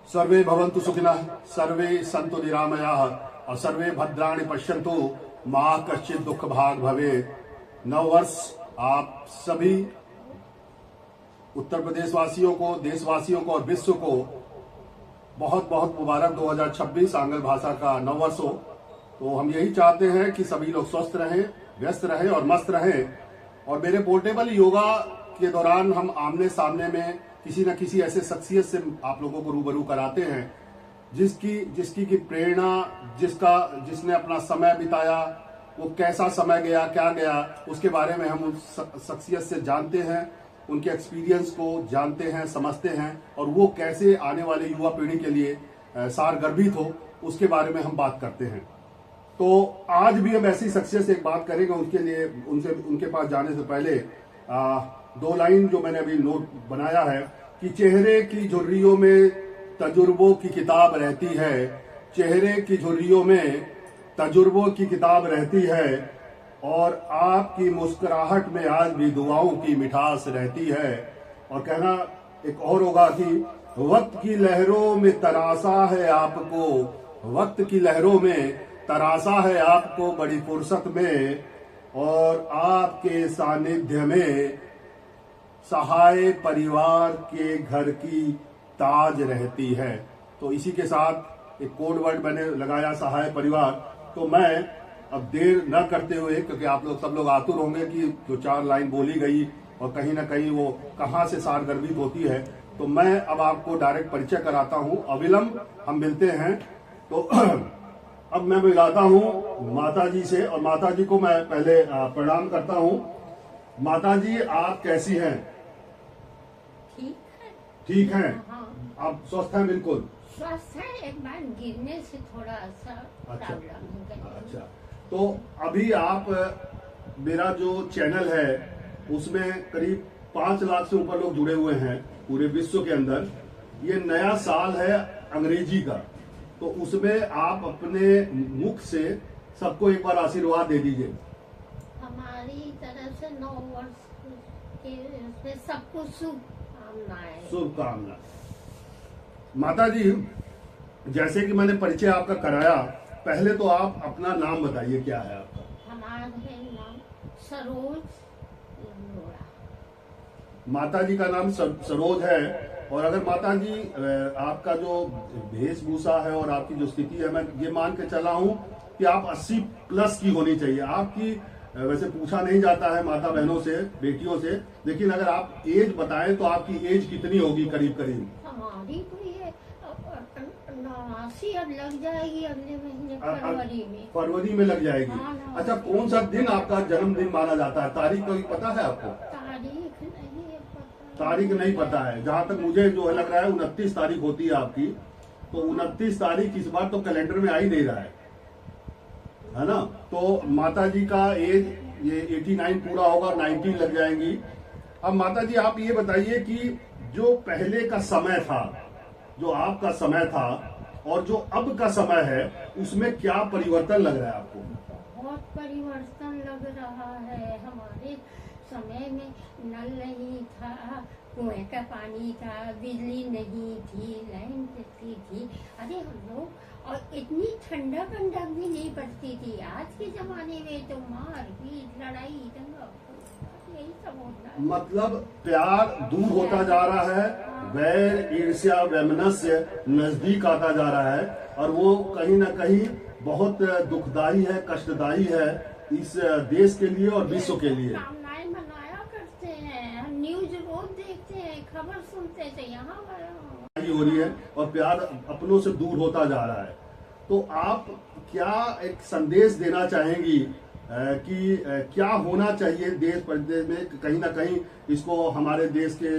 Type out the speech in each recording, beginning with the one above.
सर्वे भवन्तु सुखिनः, सर्वे सन्तु निरामयाः और सर्वे भद्राणि पश्यन्तु मा कश्चित् दुख भाग भवेत्। नव वर्ष आप सभी उत्तर प्रदेश वासियों को, देशवासियों को और विश्व को बहुत बहुत मुबारक। 2026 आंग्ल भाषा का नव वर्ष हो। तो हम यही चाहते हैं कि सभी लोग स्वस्थ रहें, व्यस्त रहें और मस्त रहें। और मेरे पोर्टेबल योगा के दौरान हम आमने सामने में किसी न किसी ऐसे शख्सियत से आप लोगों को रूबरू कराते हैं जिसकी की प्रेरणा, जिसने अपना समय बिताया, वो कैसा समय गया, क्या गया, उसके बारे में हम उस शख्सियत से जानते हैं, उनके एक्सपीरियंस को जानते हैं, समझते हैं और वो कैसे आने वाले युवा पीढ़ी के लिए सारगर्भित हो, उसके बारे में हम बात करते हैं। तो आज भी हम ऐसी शख्सियत से एक बात करेंगे। उसके लिए उनके पास जाने से पहले दो लाइन जो मैंने अभी नोट बनाया है कि चेहरे की झुर्रियों में तजुर्बों की किताब रहती है, चेहरे की झुर्रियों में तजुर्बों की किताब रहती है और आपकी मुस्कुराहट में आज भी दुआओं की मिठास रहती है। और कहना एक और होगा कि वक्त की लहरों में तरासा है आपको, वक्त की लहरों में तरासा है आपको बड़ी फुर्सत में और आपके सानिध्य में सहाय परिवार के घर की ताज रहती है। तो इसी के साथ एक कोड वर्ड मैंने लगाया, सहाय परिवार। तो मैं अब देर न करते हुए, क्योंकि आप लोग सब लोग आतुर होंगे कि जो 4 लाइन बोली गई और कहीं ना कहीं वो कहाँ से सारगर्भित होती है, तो मैं अब आपको डायरेक्ट परिचय कराता हूँ। अविलंब हम मिलते हैं। तो अब मैं मिलाता हूँ माता जी से और माता जी को मैं पहले प्रणाम करता हूँ। माता जी, आप कैसी हैं? ठीक है। आप स्वस्थ हैं? बिल्कुल स्वस्थ है। एक बार गिरने से थोड़ा सा अच्छा। तो अभी आप, मेरा जो चैनल है उसमें करीब 5 लाख से ऊपर लोग जुड़े हुए हैं पूरे विश्व के अंदर। ये नया साल है अंग्रेजी का, तो उसमें आप अपने मुख से सबको एक बार आशीर्वाद दे दीजिए। हमारी तरफ से 9 वर्ष के सबको शुभकामना। माता जी, जैसे कि मैंने परिचय आपका कराया, पहले तो आप अपना नाम बताइए, क्या है आपका? हमारा नाम सरोज लंगोड़ा। माता जी का नाम सरोज है। और अगर माता जी आपका जो वेशभूषा है और आपकी जो स्थिति है, मैं ये मान के चला हूं कि आप 80 प्लस की होनी चाहिए आपकी। वैसे पूछा नहीं जाता है माता बहनों से, बेटियों से, लेकिन अगर आप एज बताएं तो आपकी एज कितनी होगी करीब करीब? हमारी तो ये 89 अब लग जाएगी अगले महीने फरवरी में लग जाएगी। हाँ, अच्छा, कौन सा दिन आपका जन्मदिन माना जाता है? तारीख कोई पता है आपको? तारीख नहीं पता है। जहाँ तक मुझे जो लग रहा है 29 तारीख होती है आपकी। तो 29 तारीख इस बार तो कैलेंडर में आ ही नहीं रहा है ना? तो माता जी का एज ये 89 पूरा होगा, 90 लग जाएंगी। अब माता जी आप ये बताइए कि जो पहले का समय था, जो आपका समय था और जो अब का समय है, उसमें क्या परिवर्तन लग रहा है आपको? बहुत परिवर्तन लग रहा है। हमारे समय में नल नहीं था, कुएं का पानी था, बिजली नहीं थी, लाइन कटती थी। अरे हम लोग, और इतनी ठंडक भी नहीं पड़ती थी। आज के जमाने में तो मारपीट, लड़ाई, दंगा, यही सब होता है। मतलब प्यार दूर होता जा रहा है, वैर, ईर्ष्या, वैमनस्य नजदीक आता जा रहा है और वो कहीं ना कहीं बहुत दुखदाई है, कष्टदायी है इस देश के लिए और विश्व के लिए। कामनाएं मनाया करते हैं, हम न्यूज रोज देखते हैं, खबर सुनते थे, यहाँ हो रही है और प्यार अपनों से दूर होता जा रहा है। तो आप क्या एक संदेश देना चाहेंगी कि क्या होना चाहिए देश प्रदेश में? कहीं ना कहीं इसको हमारे देश के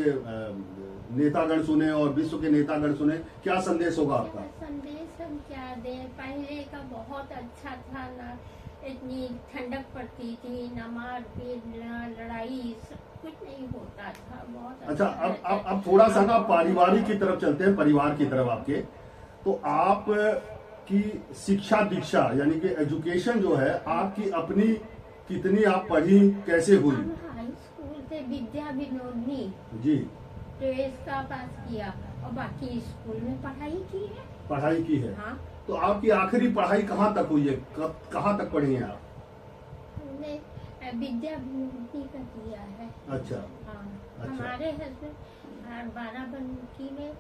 नेतागण सुने और विश्व के नेतागण सुने, क्या संदेश होगा आपका? संदेश हम क्या दें? पहले का बहुत अच्छा था ना, इतनी ठंडक पड़ती थी, न मारपीट, न लड़ाई, सब कुछ नहीं होता था। बहुत अच्छा, अब थोड़ा सा ना पारिवारिक की तरफ चलते हैं, परिवार की तरफ आपके। तो आप की शिक्षा दीक्षा यानी कि एजुकेशन जो है आपकी अपनी, कितनी आप पढ़ी, कैसे हुई? हाई स्कूल से विद्या विनोदनी जी टेस्ट का पास किया और बाकी स्कूल में पढ़ाई की है। पढ़ाई की है। हाँ, तो आपकी आखिरी पढ़ाई कहाँ तक हुई है, कहाँ तक पढ़ी हैं आप? हमने विद्या विभूति का किया है। अच्छा। हाँ, अच्छा। हमारे हस्बैंड बाराबंकी में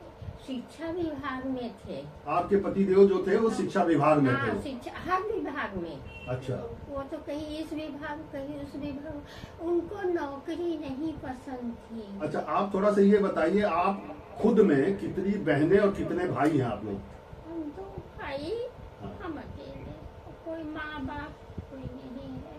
शिक्षा विभाग में थे। आपके पतिदेव जो थे वो शिक्षा विभाग में हाँ, थे? शिक्षा हर विभाग में। अच्छा। वो तो कहीं इस विभाग कहीं उस विभाग, उनको नौकरी नहीं पसंद थी। अच्छा, आप थोड़ा सा ये बताइए, आप खुद में कितनी बहनें और कितने भाई हैं आप लोग? हम दो भाई, हाँ। हम अकेले, कोई माँ बाप कोई नहीं है।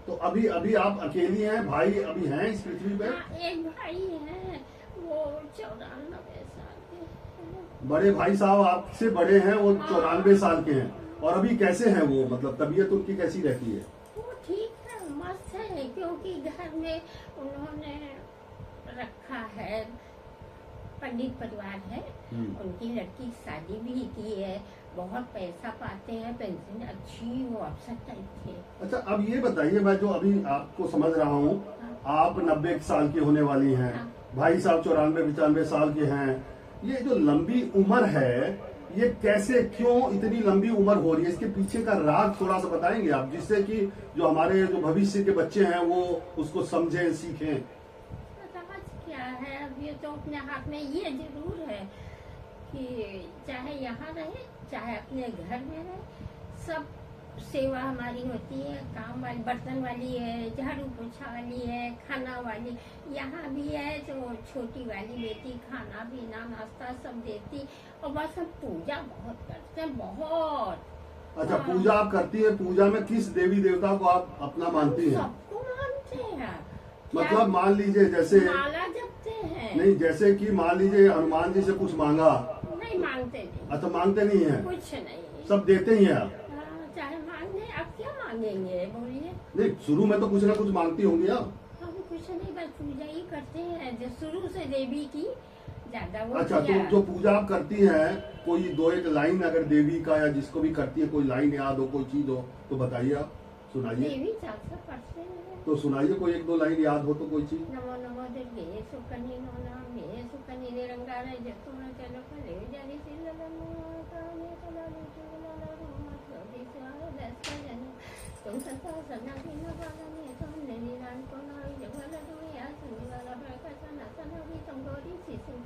तो अभी अभी आप अकेली हैं, भाई अभी हैं इस पृथ्वी पे? हाँ, एक भाई है, वो 94 साल के हैं। बड़े भाई साहब आपसे बड़े हैं, वो हाँ। 94 साल के हैं। और अभी कैसे हैं वो, मतलब तबीयत उनकी कैसी रहती है? वो ठीक है, मस्त है, क्योंकि घर में उन्होंने रखा है, पंडित परिवार है, उनकी लड़की की शादी भी की है, बहुत पैसा पाते हैं, पेंशन अच्छी, वो अफसर टाइप थे। अच्छा, अब ये बताइए, मैं जो अभी आपको समझ रहा हूँ, आप 90 साल की होने वाली हैं, हाँ। भाई साहब 94-95 साल के हैं। ये जो लंबी उम्र है, ये कैसे, क्यों इतनी लंबी उम्र हो रही है? इसके पीछे का राज थोड़ा सा बताएंगे आप, जिससे कि जो हमारे जो भविष्य के बच्चे हैं वो उसको समझें, सीखें। राज क्या है, अब ये तो अपने हाथ में, ये जरूर है कि चाहे यहाँ रहे चाहे अपने घर में रहे, सब सेवा हमारी होती है। काम वाली, बर्तन वाली है, झाड़ू पोछा वाली है, खाना वाली यहाँ भी है। तो छोटी वाली बेटी खाना पीना नाश्ता सब देती, और बस हम पूजा बहुत करते हैं, बहुत। अच्छा, हाँ। पूजा आप करती है? पूजा में किस देवी देवता को आप अपना मानती हैं? सबको मानते हैं। मतलब मान लीजिए जैसे, माला जपते हैं। नहीं, जैसे कि मान लीजिए हनुमान जी से कुछ मांगा? नहीं, मांगते नहीं। अच्छा, मांगते नहीं है? कुछ नहीं, सब देते ही हैं आप? हाँ, चाहे मांगे, अब क्या मांगेंगे बोलिए। नहीं, शुरू में तो कुछ ना कुछ मांगती होंगी आप? हम कुछ नहीं, बस पूजा ही करते हैं, जो शुरू से देवी की ज्यादा वो अच्छा, तो किया। जो पूजा आप करती हैं, कोई दो एक लाइन अगर देवी का या जिसको भी करती है, कोई लाइन याद हो, कोई चीज हो तो बताइए, आप सुनाइए। देवी चाचा पढ़ते हैं। तो सुनाइए, कोई एक दो लाइन याद हो तो कोई चीज। नमो नमो दुर्गे सुकन्नी नोना मे सुकन्नी निरंगार जतुना चलो फले जारी सिललनो काने कलाले चुगलाला रोमा सोदी सारे दस्तजन तुम ससा सना बिना बालने तुमने निरान को नाई जगला दुनिया सुनिवाला प्रकाशना सनावी तुमगोरी सिसु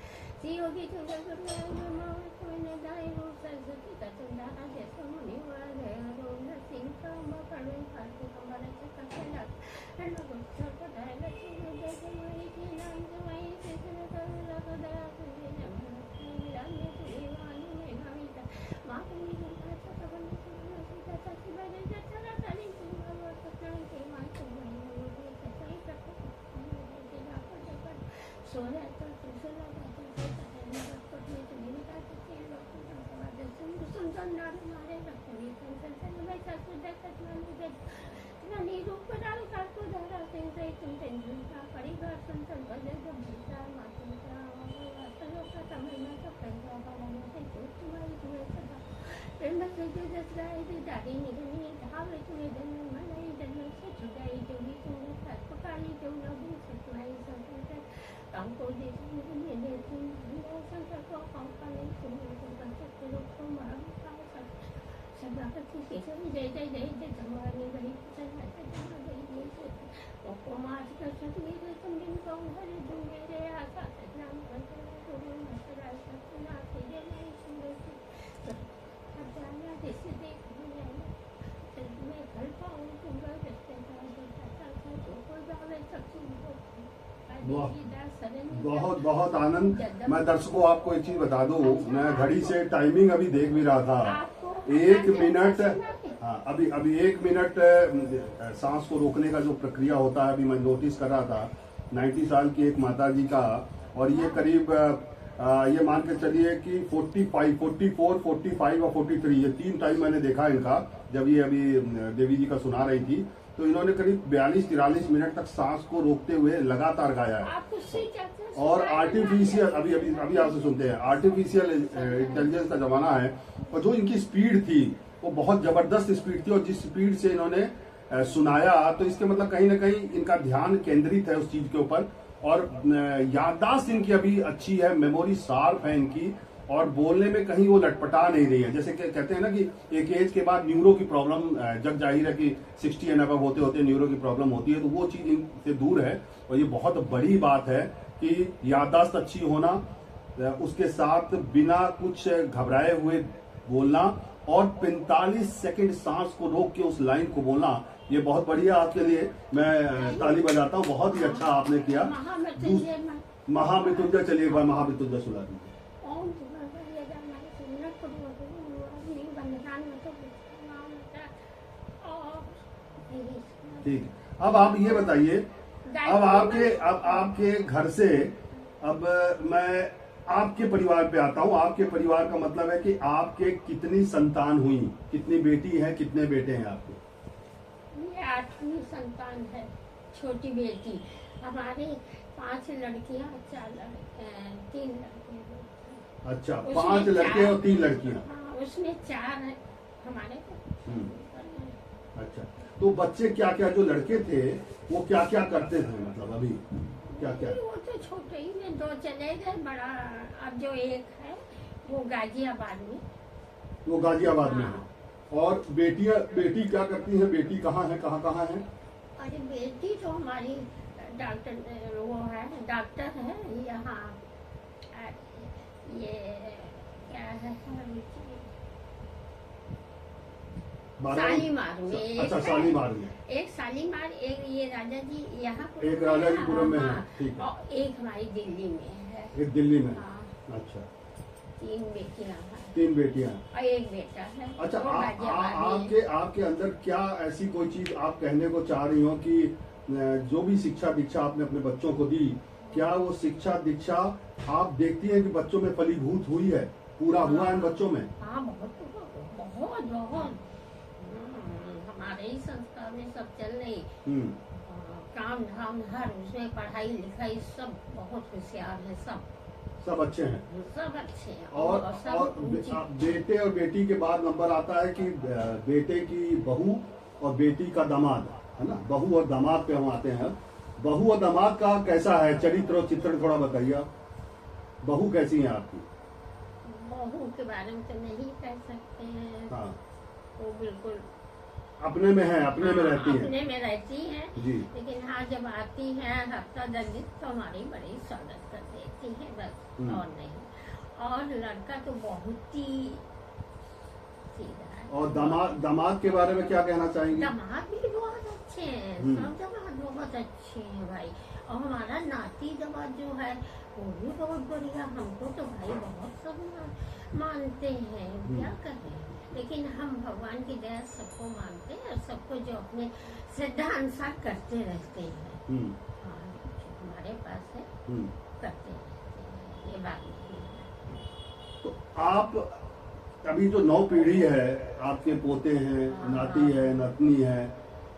सियोगी तुंगा गुरुआ नमो तुमने दाई रूप सरस्वती ततुंदा आजे सुमुनि वाले रोम सिंह का मकड़े फाटू कमरे चकला हेलो गुच्छा को दायला चुनो जैसे वही की नाम जवाई से सुनो करुणा को दया तुझे नमः मिलाने तुझे वाली में नाविता माँ की दुर्गा चकवन सुनो सीता सखी बने जचरा कली सुनो वो सत्रण के माँ तुम्हें मुझे सच्चाई करते मुझे जाकर जगत सोने तो सुसला जाते सत्य रखो में तुम्हें का सच्चे लोग तुम्हारे सुंदर नारे नारे रखो ये संसन में ससुर सत्य में नानी रूप डाल का को धरा से तुम टेंशन का परिवार संतन बजे जब भीता मातम का असलो का तमन्ना का पैसा वाला से तुम्हारी तुम्हें सदा प्रेम से जो जसराए दे दादी निगनी ढावे तुम्हें जन मनाई जन्म से छुड़ाई जो भी तुमने साथ पकाई जो नबी सतलाई संतन हमको दे तुमने दे तुम संतन को पंखा नहीं तुम्हें तो संतन को को मरम का सभापति के सभी जय जय जय जय जमाने गई मार्च कर सकते तुम दिन को हर तुम मेरे आशा नाम करते तुम मसरा सपना तेरे नहीं सुंदर हजाना देश देख मैं घर पाऊँ तुम रस्ते का तो कोई जावे सब बहुत बहुत आनंद। मैं दर्शकों आपको एक चीज बता दूं, मैं घड़ी से टाइमिंग अभी देख भी रहा था, 1 मिनट, हाँ अभी 1 मिनट सांस को रोकने का जो प्रक्रिया होता है, अभी मैं नोटिस कर रहा था 90 साल की एक माता जी का, और ये करीब ये मान के चलिए कि 45, 44, 45 और 43, ये 3 टाइम मैंने देखा इनका, जब ये अभी देवी जी का सुना रही थी, तो इन्होंने करीब 42-43 मिनट तक सांस को रोकते हुए लगातार गाया है। और आर्टिफिशियल, अभी आपसे सुनते हैं, आर्टिफिशियल इंटेलिजेंस का जमाना है, और जो इनकी स्पीड थी वो बहुत जबरदस्त स्पीड थी, और जिस स्पीड से इन्होंने सुनाया, तो इसके मतलब कहीं ना कहीं इनका ध्यान केंद्रित है उस चीज के ऊपर, और याददाश्त इनकी अभी अच्छी है, मेमोरी शार्प है इनकी, और बोलने में कहीं वो लटपटा नहीं रही है। जैसे कि कहते हैं ना कि एक एज के बाद न्यूरो की प्रॉब्लम, जग जाहिर है कि 60 एंड अबव होते होते न्यूरो की प्रॉब्लम होती है, तो वो चीज इनसे दूर है। और ये बहुत बड़ी बात है कि याददाश्त अच्छी होना, उसके साथ बिना कुछ घबराए हुए बोलना, और 45 सेकंड सांस को रोक के उस लाइन को बोलना, ये बहुत बढ़िया आपके लिए। मैं ताली बजाता हूँ, बहुत ही अच्छा आपने किया। महामृत्युंजय, चलिए एक बार महामृत्युंजय सुना दीजिए। ठीक है, अब आप ये बताइए, अब आपके घर से, अब मैं आपके परिवार पे आता हूँ। आपके परिवार का मतलब है कि आपके कितनी संतान हुई, कितनी बेटी है, कितने बेटे हैं आपके? ये 8वीं संतान है, छोटी बेटी। हमारे 5 लड़कियां, 3 लड़के। अच्छा, 5 लड़के और 3 लड़कियां। हाँ, उसमें 4 है हमारे। अच्छा, तो बच्चे क्या क्या, जो लड़के थे वो क्या क्या करते थे, मतलब अभी क्या क्या? वो तो छोटे ही में 2 चले गए, बड़ा अब जो एक है वो गाजियाबाद में। वो गाजियाबाद में है। और बेटी क्या करती है, बेटी कहाँ है, कहाँ है? अरे बेटी तो हमारी डॉक्टर, वो है डॉक्टर है यहाँ, ये क्या है, शालीमार में। अच्छा, शालीमार में एक शालीमार, एक ये राजा जी यहाँ, एक राजा जी पुरम में है। ठीक है, और एक हमारी दिल्ली में है। एक दिल्ली में। हाँ। अच्छा, 3 बेटियां हैं। 3 बेटियां और 1 बेटा है। अच्छा, वो गाजियाबाद में है। आपके अंदर क्या ऐसी कोई चीज आप कहने को चाह रही हो कि जो भी शिक्षा दीक्षा आपने अपने बच्चों को दी, क्या वो शिक्षा दीक्षा आप देखती हैं कि बच्चों में फलीभूत हुई है, पूरा हुआ इन बच्चों में? हाँ, बहुत हमारे ही संस्कार में सब चल रही। काम धाम हर उसमें, पढ़ाई लिखाई सब बहुत होशियार है, सब अच्छे हैं, सब अच्छे हैं। और बेटे और बेटी के बाद नंबर आता है कि बेटे की बहू और बेटी का दामाद, है ना? बहू और दामाद पे हम आते हैं। बहू और दामाद का कैसा है चरित्र और चित्रण, थोड़ा बताइए आप। बहू कैसी है आपकी? बहू के बारे में तो नहीं कह सकते हैं। हाँ, वो बिल्कुल अपने में है, अपने में रहती है। अपने में रहती है जी। लेकिन हाँ, जब आती है हफ्ता 10 दिन तो हमारी बड़ी स्वागत कर देती है, बस और नहीं। और लड़का तो बहुत ही सीधा है। और दामाद के बारे में क्या कहना चाहेंगे? दामाद भी बहुत अच्छे हैं, सब दामाद बहुत अच्छे हैं भाई। और हमारा नाती दामाद जो है वो भी बहुत बढ़िया। हमको तो भाई बहुत सब मानते हैं, क्या कहें। लेकिन हम भगवान की दया सबको मानते हैं और सबको जो अपने श्रद्धा अनुसार करते रहते हैं। हाँ, हमारे पास है, करते रहते हैं, ये बात नहीं है। तो आप अभी जो 9 पीढ़ी है, आपके पोते हैं, नाती है, नतनी है,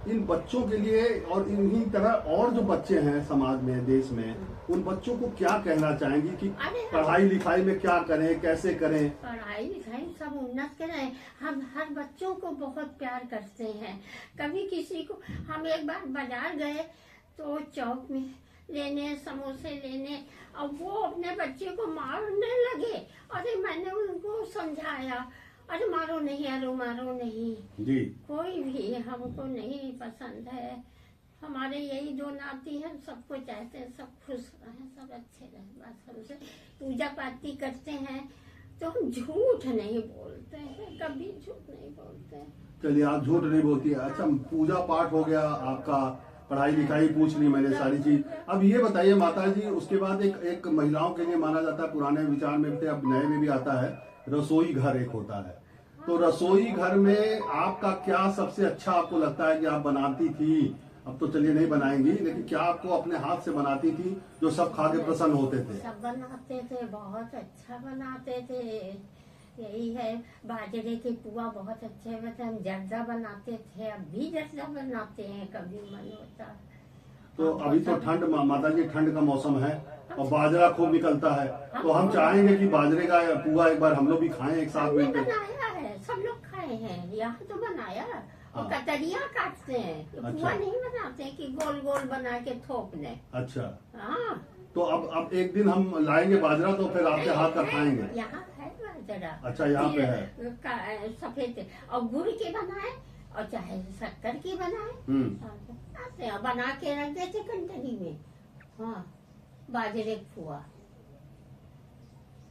इन बच्चों के लिए और इन्हीं तरह और जो बच्चे हैं समाज में, देश में, उन बच्चों को क्या कहना चाहेंगी कि पढ़ाई लिखाई में क्या करें, कैसे करें? पढ़ाई लिखाई सब उन्नत करें। हम हर बच्चों को बहुत प्यार करते हैं। कभी किसी को, हम एक बार बाजार गए तो चौक में लेने, समोसे लेने, और वो अपने बच्चे को मारने लगे। अरे मैंने उनको समझाया, अरे मारो नहीं, अरे मारो नहीं जी। कोई भी हमको नहीं पसंद है। हमारे यही 2 नाती हैं, सबको चाहते हैं सब खुश रहें, सब अच्छे रहें। बस हमसे पूजा पाती करते हैं तो हम झूठ नहीं बोलते हैं, कभी झूठ नहीं बोलते। चलिए, आप झूठ नहीं बोलती है। अच्छा, पूजा पाठ हो गया आपका, पढ़ाई लिखाई पूछ ली मैंने सारी चीज। अब ये बताइए माता जी, उसके बाद एक महिलाओं के लिए माना जाता है, पुराने विचार में थे, अब नए में भी आता है, रसोई घर एक होता है। तो रसोई घर में आपका क्या सबसे अच्छा आपको लगता है कि आप बनाती थी? अब तो चलिए नहीं बनाएंगी, लेकिन क्या आपको अपने हाथ से बनाती थी जो सब खा के प्रसन्न होते थे? सब बनाते थे, बहुत अच्छा बनाते थे। यही है, बाजरे के पुआ बहुत अच्छे बनते, हम जर्दा बनाते थे, अब भी जर्दा बनाते हैं कभी मन होता। तो अभी तो ठंड, माता जी ठंड का मौसम है और बाजरा खूब निकलता है, तो हम चाहेंगे कि बाजरे का पुआ एक बार हम लोग भी खाएं एक साथ में। बनाया है, सब लोग खाए हैं, यहाँ तो बनाया और हाँ। कतरियाँ काटते हैं, अच्छा। पुआ नहीं बनाते हैं कि गोल गोल बना के थोप दें। अच्छा, हाँ, तो अब एक दिन हम लाएंगे बाजरा, तो फिर आपके हाथ का खाएंगे। यहाँ है बाजरा। अच्छा, यहाँ पे है। सफेद और गुड़ के बनाए और चाहे शक्कर की बनाए, बनाते हैं, बना के रख देते कंटरी में। हाँ, बाजरे का पुआ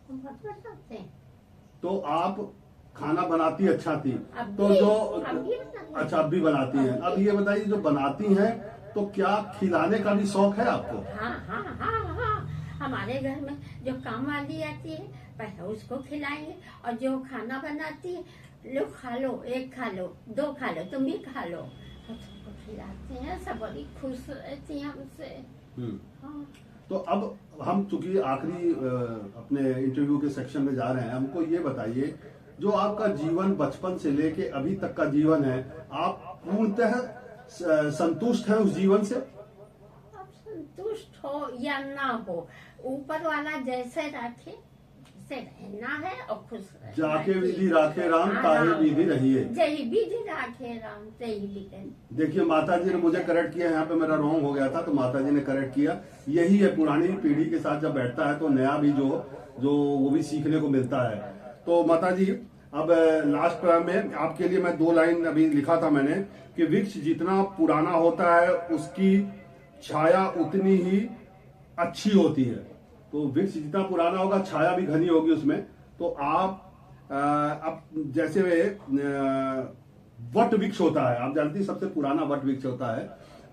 हम बहुत बनाते हैं। तो आप खाना बनाती अच्छा थी, अब तो भी- जो अब भी बनाती हैं। अच्छा अब भी बनाती हैं। अब ये बताइए, जो बनाती हैं तो क्या खिलाने का भी शौक है आपको? हाँ हाँ हाँ हाँ, हमारे घर में जो काम वाली आती है पहले उसको खिलाएंगे, और जो खाना बनाती है, लो खा लो, एक खा लो, दो खा लो, तुम भी खा लो, तो सबको खिलाते हैं। सब बड़ी खुश रहती हैं हमसे। हाँ। तो अब हम चूंकि आखिरी अपने इंटरव्यू के सेक्शन में जा रहे हैं, हमको ये बताइए, जो आपका जीवन बचपन से लेके अभी तक का जीवन है, आप पूर्णतः संतुष्ट हैं उस जीवन से? अब संतुष्ट हो या ना हो, ऊपर वाला जैसे रखे वैसे रहना है और खुश रहना जाके है। विधि राखे राम, ताहे विधि रहिए। जय विधि राखे राम, तय विधि। देखिए, माता जी ने मुझे करेक्ट किया, यहाँ पे मेरा रॉन्ग हो गया था, तो माता जी ने करेक्ट किया। यही है, पुरानी पीढ़ी के साथ जब बैठता है तो नया भी जो वो भी सीखने को मिलता है। तो माता जी, अब लास्ट में आपके लिए मैं 2 लाइन अभी लिखा था मैंने, कि वृक्ष जितना पुराना होता है उसकी छाया उतनी ही अच्छी होती है। तो वृक्ष जितना पुराना होगा, छाया भी घनी होगी उसमें। तो आप अब जैसे वट वृक्ष होता है, आप जानती हैं सबसे पुराना वट वृक्ष होता है,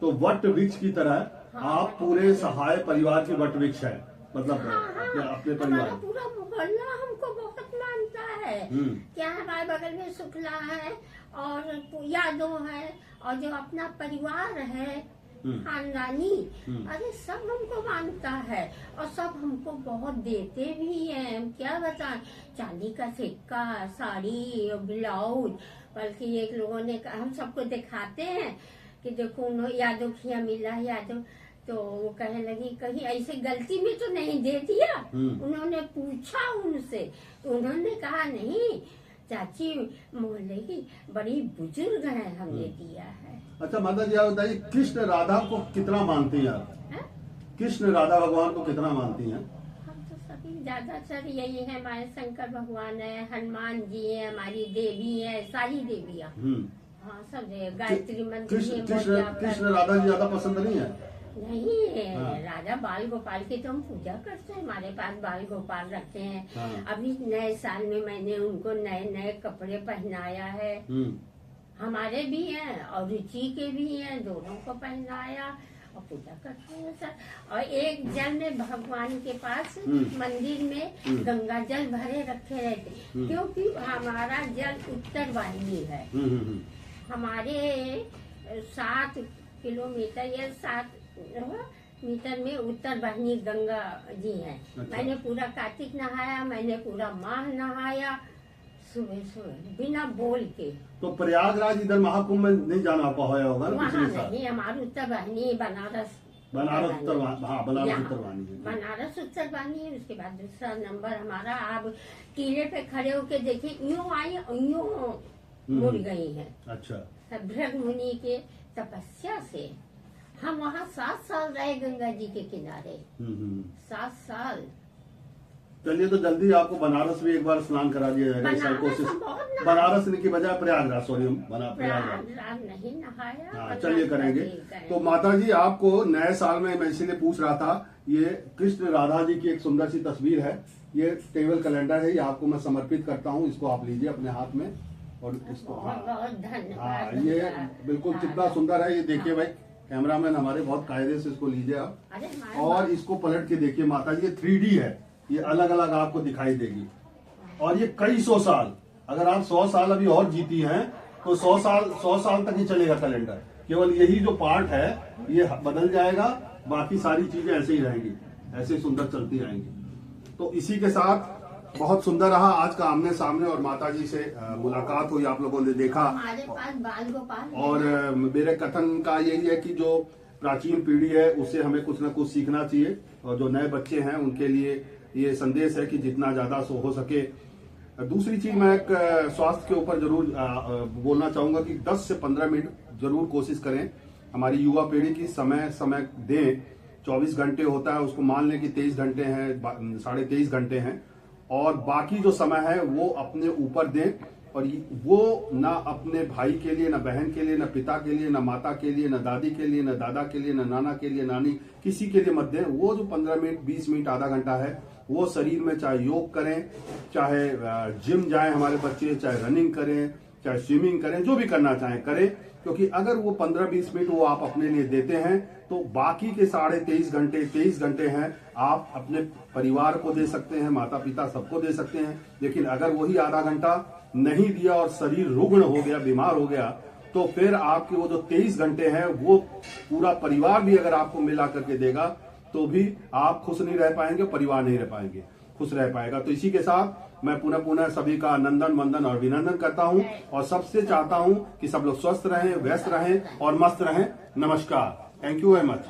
तो वट वृक्ष की तरह आप पूरे सहाय परिवार की वट वृक्ष है, मतलब अपने परिवार। हमारा पूरा मोहल्ला हमको बहुत मानता है। क्या हमारे बगल में शुक्ला है और यादव है, और जो अपना परिवार है खानदानी, अरे सब हमको मानता है, और सब हमको बहुत देते भी हैं। हम क्या बताएं, चांदी का सिक्का, साड़ी, ब्लाउज, बल्कि एक लोगों ने हम सबको दिखाते हैं कि देखो यादव खिया मिला यादव, तो वो कहने लगी कहीं ऐसे गलती में तो नहीं दे दिया। उन्होंने पूछा उनसे, तो उन्होंने कहा नहीं चाची, मोहल्ले की बड़ी बुजुर्ग है, हमने दिया है। अच्छा माता जी, आप बताइए, कृष्ण राधा को कितना मानती हैं आप? कृष्ण राधा भगवान को कितना मानती हैं? हम तो सभी ज्यादातर यही है, हमारे शंकर भगवान है, हनुमान जी है, हमारी देवी है, सारी देवियाँ। हाँ, सब गायत्री मंत्र। कृष्ण राधा जी ज्यादा पसंद नहीं है? नहीं है, राजा बाल गोपाल की तो हम पूजा करते हैं, हमारे पास बाल गोपाल रखे हैं। अभी नए साल में मैंने उनको नए नए कपड़े पहनाया है। हमारे भी हैं और रुचि के भी हैं, दोनों को पहनाया और पूजा करते हैं सर। और एक जल में भगवान के पास मंदिर में गंगा जल भरे रखे रहते, क्योंकि हमारा जल उत्तर वाहिनी है। हमारे 7 किलोमीटर या 7 मीटर में उत्तर वाहिनी गंगा जी हैं। अच्छा। मैंने पूरा कार्तिक नहाया, मैंने पूरा माह नहाया, सुबह सुबह बिना बोल के। तो प्रयागराज इधर महाकुंभ में नहीं जाना पाया होगा ना वहाँ पिछले साल? नहीं, हमारी उत्तर वाहिनी बनारस बनारस उत्तर यहाँ, उत्तरवाणी है। बनारस उत्तरवाणी है। उसके बाद दूसरा नंबर हमारा, आप टीले पे खड़े होके देखिए, यूं आई यूं मुड़ गई है। अच्छा। भृग मुनि के तपस्या से हम वहाँ 7 साल रहे, गंगा जी के किनारे 7 साल। चलिए, तो जल्दी आपको बनारस भी एक बार स्नान करा दिया जाएगा। इस साल कोशिश, बनारस की बजाय प्रयागराज, सॉरी प्रयागराज नहीं नहाया। हाँ, चलिए करेंगे। तो माता जी, आपको नए साल में मैं इसीलिए पूछ रहा था, ये कृष्ण राधा जी की एक सुंदर सी तस्वीर है, ये टेबल कैलेंडर है, ये आपको मैं समर्पित करता हूँ। इसको आप लीजिए अपने हाथ में और इसको, बहुत धन्यवाद। ये बिल्कुल कितना सुंदर है, ये देखिए भाई, कैमरामैन हमारे बहुत कायदे से इसको लीजिए आप, और इसको पलट के देखिए माता जी, ये 3D है, ये अलग अलग आपको दिखाई देगी, और ये कई 100 साल, अगर आप 100 साल अभी और जीती हैं तो 100 साल तक ही चलेगा कैलेंडर। केवल यही जो पार्ट है ये बदल जाएगा, बाकी सारी चीजें ऐसे ही रहेंगी, ऐसे सुंदर चलती रहेंगी। तो इसी के साथ बहुत सुंदर रहा आज का आमने सामने, और माता जी से मुलाकात हुई, आप लोगों ने देखा। हमारे पास बाल गोपाल, और मेरे कथन का यही है कि जो प्राचीन पीढ़ी है उससे हमें कुछ ना कुछ सीखना चाहिए, और जो नए बच्चे हैं उनके लिए ये संदेश है कि जितना ज्यादा हो सके दूसरी चीज मैं एक स्वास्थ्य के ऊपर जरूर बोलना चाहूंगा कि 10 से 15 मिनट जरूर कोशिश करें। हमारी युवा पीढ़ी की समय दें। 24 घंटे होता है, उसको मान लें कि 23 घंटे हैं, 23.5 घंटे हैं, और बाकी जो समय है वो अपने ऊपर दें। और वो ना अपने भाई के लिए, ना बहन के लिए, ना पिता के लिए, ना माता के लिए, ना दादी के लिए, ना दादा के लिए, ना नाना के लिए, नानी, किसी के लिए मत दें। वो जो 15 मिनट, 20 मिनट, आधा घंटा है, वो शरीर में चाहे योग करें, चाहे जिम जाएं हमारे बच्चे, चाहे रनिंग करें, चाहे स्विमिंग करें, जो भी करना चाहें करें। क्योंकि अगर वो 15-20 मिनट वो आप अपने लिए देते हैं तो बाकी के 23 घंटे हैं आप अपने परिवार को दे सकते हैं, माता पिता सबको दे सकते हैं। लेकिन अगर वही आधा घंटा नहीं दिया और शरीर रुग्ण हो गया, बीमार हो गया, तो फिर आपके वो जो 23 घंटे हैं वो पूरा परिवार भी अगर आपको मिला करके देगा तो भी आप खुश नहीं रह पाएंगे, परिवार नहीं रह पाएंगे, खुश रह पाएगा। तो इसी के साथ मैं पुनः सभी का नंदन वंदन और अभिनंदन करता हूं और सबसे चाहता हूं कि सब लोग स्वस्थ रहें, व्यस्त रहें और मस्त रहें। नमस्कार। Thank you very much.